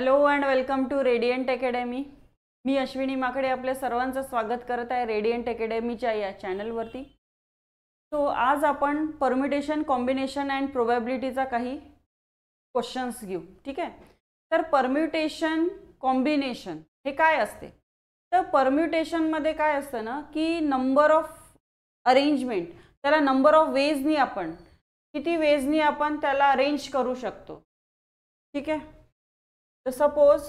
Hello and welcome to Radiant Academy. मी अश्विनी माकडे आपल्या सर्वांचं स्वागत करत आहे रेडियंट अकॅडमीच्या या चॅनलवरती। सो आज आपण परम्युटेशन, कॉम्बिनेशन अँड प्रोबॅबिलिटीचा काही क्वेश्चन्स घेऊ, ठीक आहे। तर परम्युटेशन, कॉम्बिनेशन हे काय असते? तर परम्युटेशनमध्ये काय असतं ना की नंबर ऑफ अरेंजमेंट, त्याला नंबर ऑफ वेजनी आपण किती वेजनी आपण त्याला अरेंज करू शकतो, ठीक आहे। तर सपोज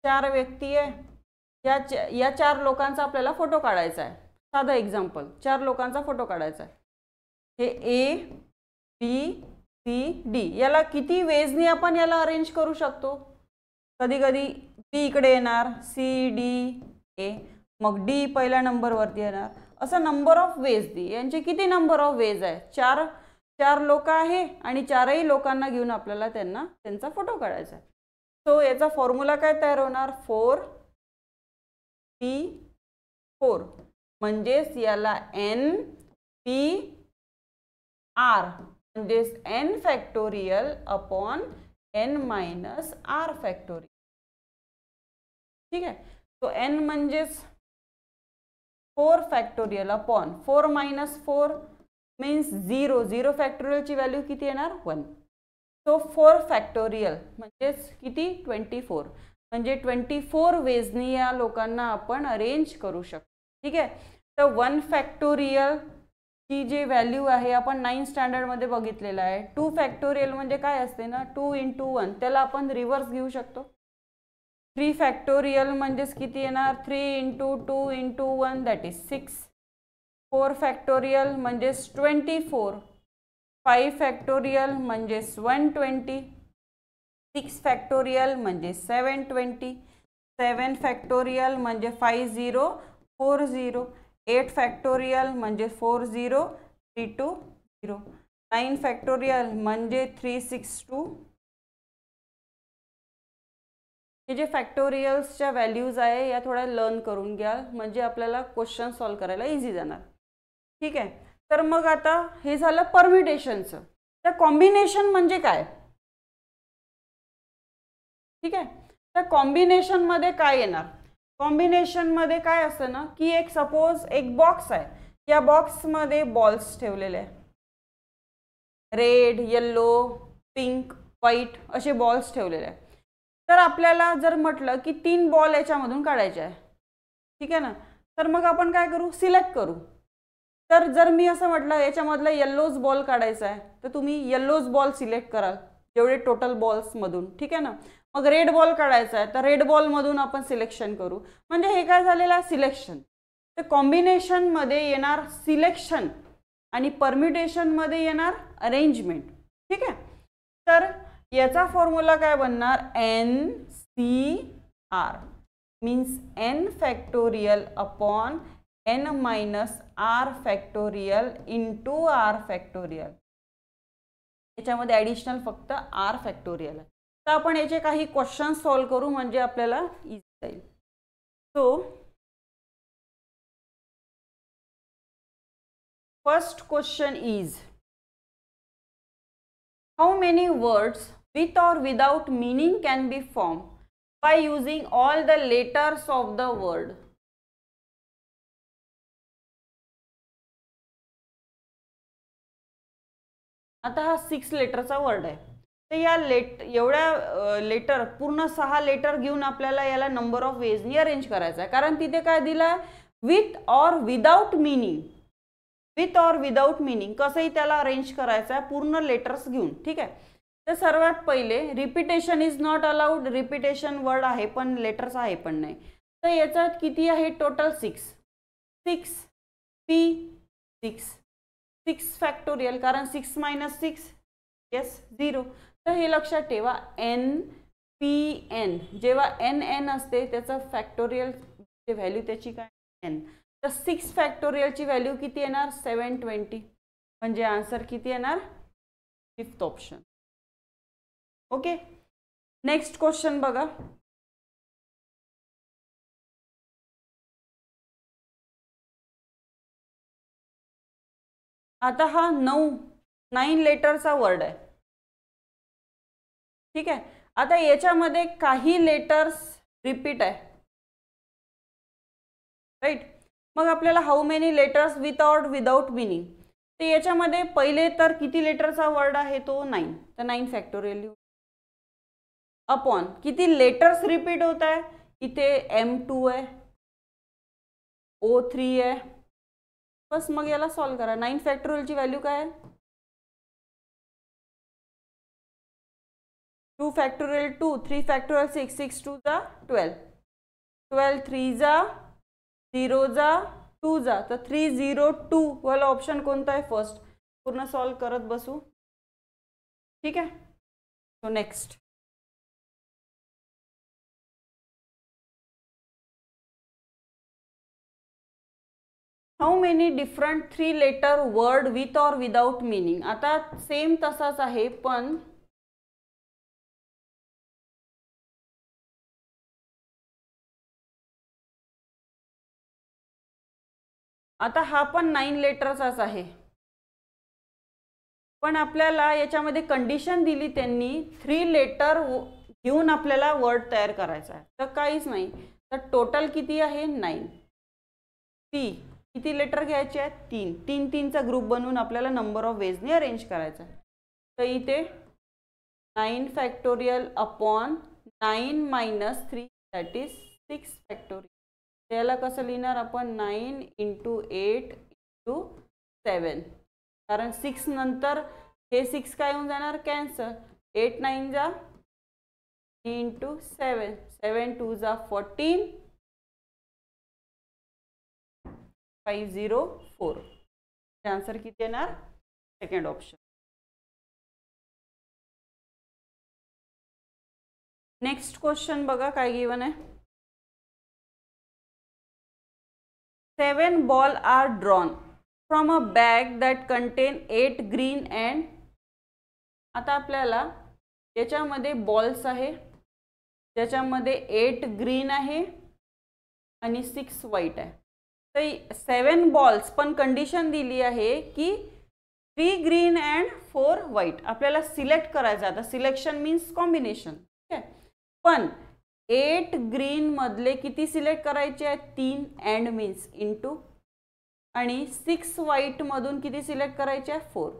चार व्यक्ती आहे, या चार लोकांचा आपल्याला फोटो काढायचा आहे। साधा एक्झाम्पल, चार लोकांचा फोटो काढायचा आहे। हे ए बी सी डी, याला किती वेजनी आपण याला अरेंज करू शकतो? कधी कधी बी इकडे येणार, सी डी ए, मग डी पहिल्या नंबरवरती येणार, असं नंबर ऑफ वेज दी। यांचे किती नंबर ऑफ वेज आहे? चार चार लोक आहे आणि चारही लोकांना घेऊन आपल्याला त्यांचा फोटो काढायचा आहे। सो याचा फॉर्म्युला काय तयार होणार? 4p4, म्हणजेच याला n p r म्हणजेच n factorial upon n minus r factorial, ठीक आहे। तो n म्हणजेच 4 फॅक्टोरियल अपॉन 4 मायनस 4 मीन्स 0, 0 फॅक्टोरियलची व्हॅल्यू किती येणार? 1। सो 4 फॅक्टोरियल म्हणजेच किती? 24, म्हणजे 24 वेजनी या लोकांना आपण अरेंज करू शकतो, ठीक आहे। तर 1 फॅक्टोरियल ची जी व्हॅल्यू आहे आपण 9 स्टँडर्डमध्ये बघितलेलं आहे। 2 फॅक्टोरियल म्हणजे काय असते ना, 2 × 1, त्याला आपण रिव्हर्स घेऊ शकतो। 3 फॅक्टोरियल म्हणजेच किती येणार? 3 × 2 × 1 दॅट इज 6। 4 फॅक्टोरियल म्हणजेच 24, 5 फॅक्टोरियल म्हणजेच 120, 6 फॅक्टोरियल म्हणजे 720, 7 फॅक्टोरियल म्हणजे 5040, 8 फॅक्टोरियल म्हणजे 40320, 9 फॅक्टोरियल म्हणजे 362। हे जे फॅक्टोरियल्सच्या व्हॅल्यूज आहे या थोड्या लर्न करून घ्या, म्हणजे आपल्याला क्वेश्चन सॉल्व करायला इझी जाणार, ठीक आहे। तर मग आता हे झालं परम्युटेशनचं। तर कॉम्बिनेशन म्हणजे काय, ठीक आहे। तर कॉम्बिनेशन मध्ये काय येणार? कॉम्बिनेशन मध्ये काय असतं ना की एक सपोज एक बॉक्स आहे, या बॉक्समध्ये बॉल्स ठेवलेले आहे, रेड, येल्लो, पिंक, व्हाईट असे बॉल्स ठेवलेले आहे। तर आपल्याला जर म्हटलं की 3 बॉल याच्यामधून काढायचे आहे, ठीक आहे ना, तर मग आपण काय करू? सिलेक्ट करू। तर जर मी असं म्हटलं याच्यामधला येल्लोज बॉल काढायचा आहे, तर तुम्ही येल्लोज बॉल सिलेक्ट कराल जेवढे टोटल बॉल्स मधून, ठीक आहे ना। मग रेड बॉल काढायचा आहे तर रेड बॉल मधून आपण सिलेक्शन करू, म्हणजे हे काय झालेलं आहे? सिलेक्शन। तर कॉम्बिनेशन मध्ये येणार सिलेक्शन आणि परम्युटेशन मध्ये येणार अरेंजमेंट, ठीक आहे। तर याचा फॉर्म्युला काय बनणार? NCR means n factorial upon n minus r factorial into r factorial. याच्यामध्ये ॲडिशनल फक्त r फॅक्टोरियल आहे। तर आपण याचे काही क्वेश्चन सॉल्व करू म्हणजे आपल्याला इझी जाईल। So first question is, how many words with or without meaning can be formed by using all the letters of the word? आता हा 6 लेटरचा वर्ड आहे, तर या एवढ्या लेटर पूर्ण 6 लेटर घेऊन आपल्याला याला नंबर ऑफ वेजनी अरेंज करायचा आहे। कारण तिथे काय दिला? With or without meaning, with or without meaning कसंही त्याला अरेंज करायचं आहे पूर्ण लेटर्स घेऊन, ठीक आहे। तर सर्वात पहिले repetition is not allowed, repetition word आहे पण लेटर्स आहे पण नाही। तर याच्यात किती आहे टोटल? 6 6 फॅक्टोरियल, कारण 6 मायनस 6 येस 0। तर हे लक्षात ठेवा, NPN जेव्हा NN असते त्याचं फॅक्टोरियल व्हॅल्यू त्याची काय? n। तर 6 फॅक्टोरियलची व्हॅल्यू किती येणार? 720, म्हणजे आन्सर किती येणार? 5th option, okay. Next question बघा। आता हा 9 9 लेटरचा वर्ड आहे. ठीक आहे. आता याच्यामध्ये काही लेटर्स रिपीट आहे, राईट. मग आपल्याला how many letters without meaning, तर याच्यामध्ये पहिले तर किती लेटरचा वर्ड आहे तो 9, तर 9 फॅक्टोरियल अपॉन किती लेटर्स रिपीट होत आहे, इथे M2 आहे, O3 आहे. बस मग याला सॉल्व करा. 9 फॅक्टोरियलची व्हॅल्यू काय आहे, 2 फॅक्टोरियल 2, 3 फॅक्टोरियल 6, 6 2 जा 12, 12 3 जा 0 जा 2 जा, तर 302 वाला ऑप्शन कोणता आहे, फर्स्ट. पूर्ण सॉल्व करत बसू. ठीक आहे. So next, how many different 3 letter word with or without meaning. आता सेम तसाच आहे, पण आता हा पण 9 लेटरचाच आहे, पण आपल्याला याच्यामध्ये कंडिशन दिली त्यांनी 3 लेटर घेऊन आपल्याला वर्ड तयार करायचा आहे. तर काहीच नाही, तर टोटल किती आहे 9. पी किती लेटर घ्यायचे आहेत, 3. 3 3चा ग्रुप बनवून आपल्याला नंबर ऑफ वेजने अरेंज करायचा आहे. तर इथे 9 factorial upon 9 minus 3 that is 6 factorial. त्याला कसं लिहिणार आपण, 9 × 8 × 7, कारण 6 नंतर हे 6 काय होऊन जाणार, कॅन्सल. 8 9 जा × 7, 7 2 जा 14, 504. आन्सर किती येणार, सेकंड ऑप्शन. नेक्स्ट क्वेश्चन बघा काय गिवन आहे. 7 ball are drawn from a bag that contain 8 green and. आता आपल्याला याच्यामध्ये बॉल्स आहे, ज्याच्यामध्ये 8 ग्रीन आहे आणि 6 व्हाईट आहे. तर 7 बॉल्स, पण कंडिशन दिली आहे की 3 ग्रीन अँड 4 व्हाईट. आपल्याला सिलेक्ट करायचं. आता सिलेक्शन मीन्स कॉम्बिनेशन. ठीक आहे. पण 8 ग्रीन मधले किती सिलेक्ट करायचे आहेत, 3 अँड मीन्स इंटू, आणि 6 व्हाईट मधून किती सिलेक्ट करायचे आहे, 4.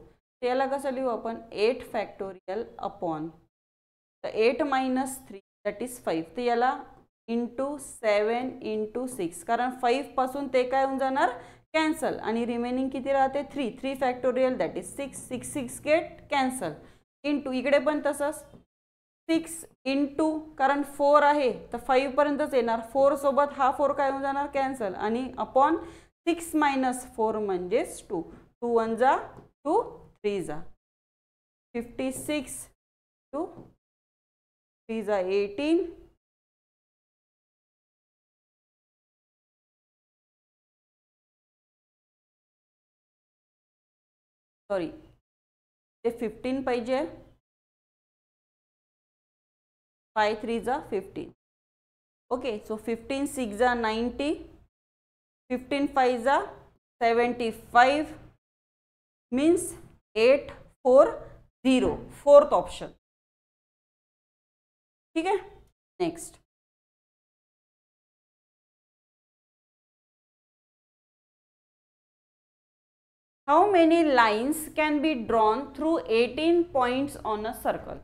त्याला कसं लिहू आपण, 8 फॅक्टोरियल अपॉन, तर 8 मायनस 3 दॅट इज 5. तर याला इंटू 7 × 6, कारण 5 पासून ते काय होऊन जाणार, कॅन्सल, आणि रिमेनिंग किती राहते, 3. 3 factorial that is 6, 6 6 get cancel, into इकडे पण तसंच 6 इंटू, कारण 4 आहे तर 5 पर्यंतच येणार, 4 सोबत हा 4 काय होऊन जाणार, कॅन्सल, आणि अपॉन 6 मायनस 4 म्हणजेच 2. 2 1 जा 2, 3 जा 56, 2 3 जा 18, सॉरी ते 15 पाहिजे, 5 3 जा 15. ओके. सो 15 6 जा 90, 15 5 जा 75 मीन्स 840, फोर्थ ऑप्शन. ठीक आहे. Next, how many lines can be drawn through 18 points on a circle.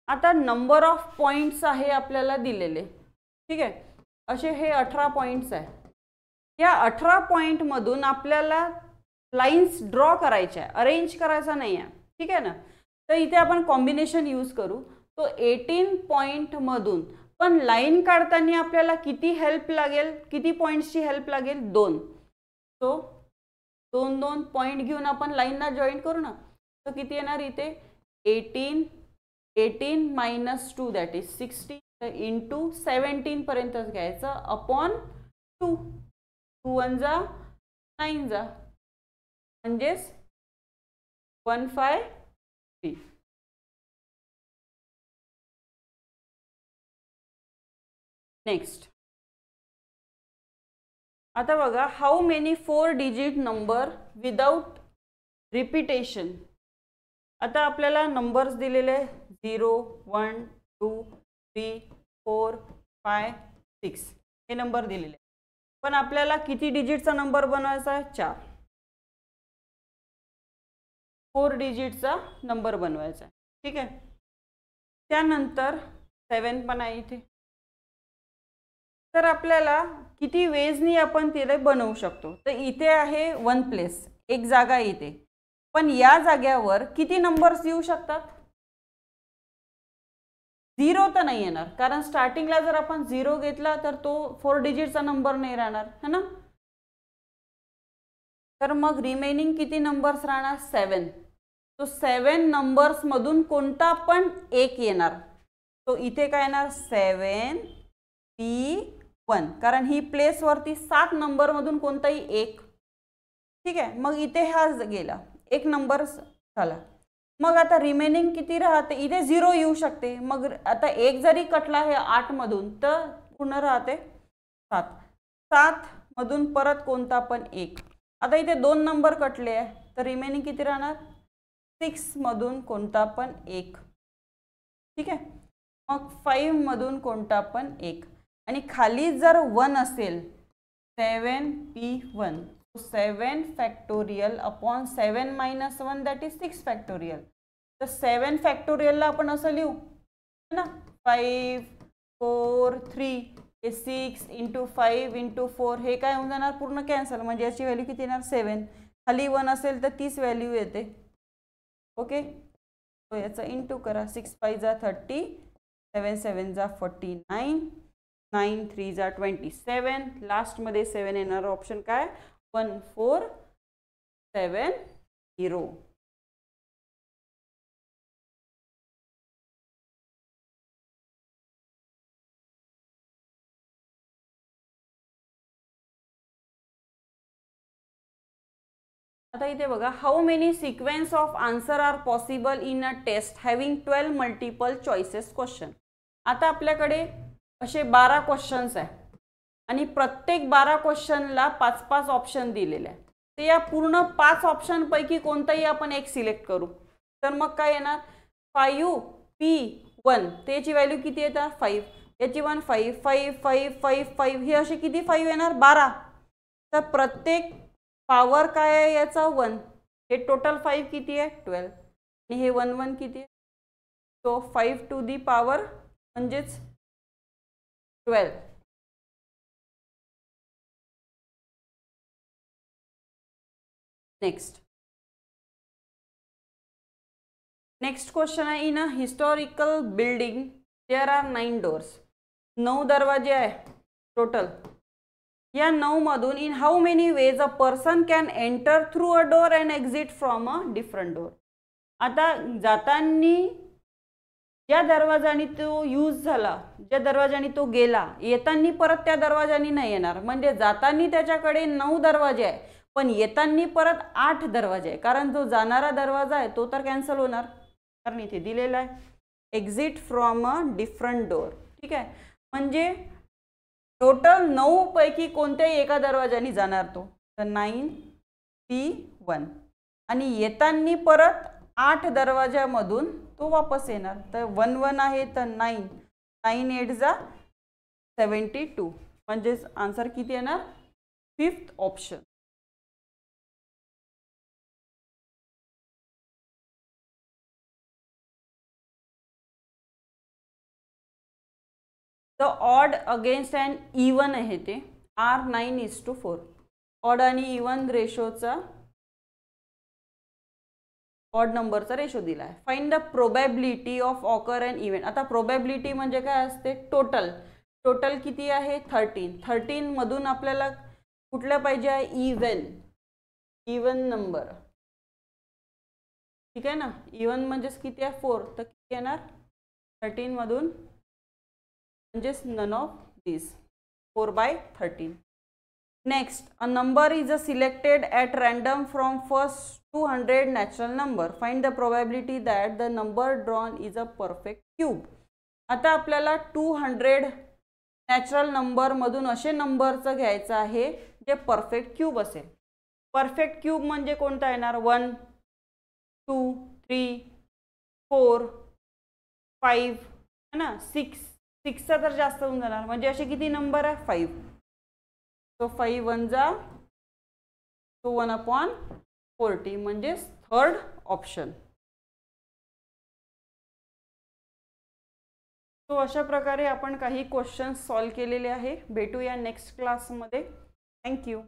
आता नंबर ऑफ पॉइंट्स आहे आपल्याला दिलेले. ठीक आहे. असे हे 18 पॉइंट्स आहे. या 18 पॉइंट मधून आपल्याला लाइन्स ड्रॉ करायच्या आहे, अरेंज करायचा नाही आहे. ठीक आहे ना. तर इथे आपण कॉम्बिनेशन यूज करू. तो 18 पॉइंट मधून पण लाईन काढताना आपल्याला किती हेल्प लागेल, किती पॉइंट्सची हेल्प लागेल, 2. सो 2 2 पॉइंट घेऊन आपण लाईनला जॉईन करू ना. तर किती येणार इथे, 18 मायनस 2 दॅट इज 60, तर इंटू 17 पर्यंतच घ्यायचं, अपॉन 2. 2 1 जा 9 जा म्हणजेच 153. नेक्स्ट, आता बघा, how many 4 digit number without repetition आता आपल्याला नंबर्स दिलेले 0 1 2 3 4 5 6 हे नंबर दिलेले, पण आपल्याला किती डिजिटचा नंबर बनवायचा आहे? 4 डिजिटचा नंबर बनवायचा आहे. ठीक आहे. त्यानंतर 7 पण आहे इथे. तर आपल्याला किती वेजनी आपण तिला बनवू शकतो? तर इथे आहे 1 प्लेस, एक जागा इथे, पण या जाग्यावर किती नंबर्स येऊ शकतात? 0 तर नाही येणार, कारण स्टार्टिंगला जर आपण 0 घेतला तर तो 4 डिजिटचा नंबर नाही राहणार है ना. तर मग रिमेनिंग किती नंबर्स राहणार? 7. तो 7 नंबर्स मधून कोणता पण एक येणार. तो इथे काय येणार? 7P1, कारण ही प्लेस वरती 7 नंबर मधून कोणताही एक. ठीक आहे. मग इथे हा गेला, एक नंबर झाला. मग आता रिमेनिंग किती राहते? इथे 0 येऊ शकते. मग आता एक जरी कटला आहे 8 मधून तर पुन्हा राहते 7. 7 मधून परत कोणता पण एक. आता इथे 2 नंबर कटले आहे तर रिमेनिंग किती राहणार? 6 मधून कोणता पण एक. ठीक आहे. मग 5 मधून कोणता पण एक, आणि खाली जर 1 असेल 7P1, 7 factorial upon 7 - 1 that is 6 factorial. तर 7 फॅक्टोरियलला आपण असं लिहू ना, 5 4 3 हे 6 × 5 × 4 हे काय होऊन जाणार? पूर्ण कॅन्सल. म्हणजे याची व्हॅल्यू किती येणार? 7. खाली 1 असेल तर 30 व्हॅल्यू येते. ओके. तो याचा इंटू करा. 6 5 जा 30, 7 7 जा 49, 9 3 जा 27. लास्टमध्ये 7 येणार ऑप्शन काय? 1470. आता इथे बघा, how many sequence of answer are possible in a test having 12 multiple choices question. आता आपल्याकडे असे 12 क्वेश्चन्स आहे आणि प्रत्येक 12 क्वेश्चनला 5-5 ऑप्शन दिलेले आहे. तर या पूर्ण 5 ऑप्शन पैकी कोणताही आपण एक सिलेक्ट करू. तर मग काय येणार? 5P1, त्याची व्हॅल्यू किती येतात? 5. याची 1 5 5 5 5 5 हे असे किती 5 येणार? 12. तर प्रत्येक पॉवर काय आहे याचा? 1. हे टोटल 5 किती आहे? 12. आणि हे 1 1 किती आहे? सो 5 टू दी पॉवर म्हणजेच 12. नेक्स्ट क्वेश्चन आहे, in a historical building there are 9 doors. 9 दरवाजे आहे टोटल. या 9 मधून in how many ways a person can enter through a door and exit from a different door. आता जाताना ज्या दरवाजाने तो यूज झाला, ज्या दरवाजाने तो गेला, येताना परत त्या दरवाजाने नाही येणार. म्हणजे जाताना त्याच्याकडे 9 दरवाजे आहे, पण येताना परत 8 दरवाजे आहे, कारण जो जाणारा दरवाजा आहे तो तर कॅन्सल होणार, कारण इथे दिलेला आहे exit from a different door. ठीक आहे. म्हणजे टोटल 9 पैकी कोणत्याही एका दरवाजाने जाणार तो. तर 9P1, आणि येताना परत 8 दरवाजामधून तो वापस येणार. तर 1 1 आहे तर 9, 9 8 जा 72. म्हणजेच आन्सर किती येणार? 5th option. The odd against and even आहे ते आर 9:4. ऑड आणि इवन रेशोचा, ऑड नंबरचा रेशो दिला आहे. Find the probability of occur and event. आता प्रोबॅबिलिटी म्हणजे काय असते? टोटल. टोटल किती आहे? 13. 13 मधून आपल्याला कुठल्या पाहिजे आहे? Even number. ठीक आहे ना. इवन म्हणजेच किती आहे? 4. तर किती येणार 13 मधून? म्हणजेच none of this. 4/13. Next, a number is selected at random from first 200 natural number. Find the probability that the number drawn is a perfect cube. आता आपल्याला 200 नॅचरल नंबर मधून असे नंबरचं घ्यायचं आहे जे परफेक्ट क्यूब असेल. परफेक्ट क्यूब म्हणजे कोणता येणार? 1 2 3 4 5 है ना 6चा तर जास्त होऊन जाणार म्हणजे असे किती नंबर आहे 5 सो 5 1 जा तो 1/40 म्हणजे थर्ड ऑप्शन. सो अशा प्रकारे आपण काही क्वेश्चन्स सॉल्व केलेले आहे. भेटूया नेक्स्ट क्लासमध्ये. थँक्यू.